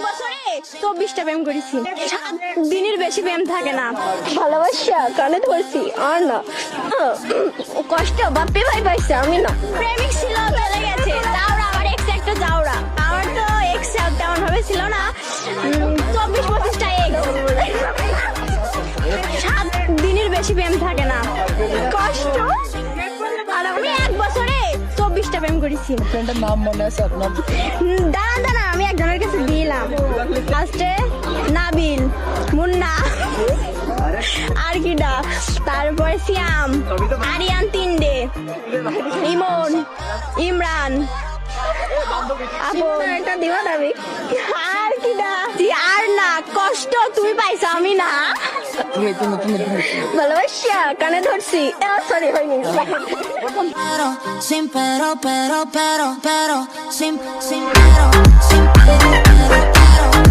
বছরে 24টা প্রেম করেছি, 7 দিনের বেশি প্রেম থাকে না। ভালোবাসা কানে ধরছি আর না, কষ্ট বাপে ভাই পাইছে আমি না। প্রেমিক ছিল চলে গেছে, যাওরা আমার এক্স একটা যাওরা। আমার তো এক্স তেমন ভাবে ছিল না, 24-25টা এক্স, 7 দিনের বেশি প্রেম থাকে না, কষ্ট। আর আমি 1 বছরে 24টা প্রেম করেছি। ফ্রেন্ডের নাম মনে আছে আপনার? দাঁড়া আমি একজনের কাছে দিলাম, ফার্স্টে নাবিল, মুন্না, আর কিডা, তারপরে সিয়াম, আরিয়ান, 3 ইমন, ইমরান, আপন, একটা দিবা দাবি, আর কিডা, আর না, কষ্ট তুমি পাইছো আমি না। তুমি ভালোবাসা কানে ধরছি, সরি হয়নি। Pero, sin pero, sin pero, sin pero.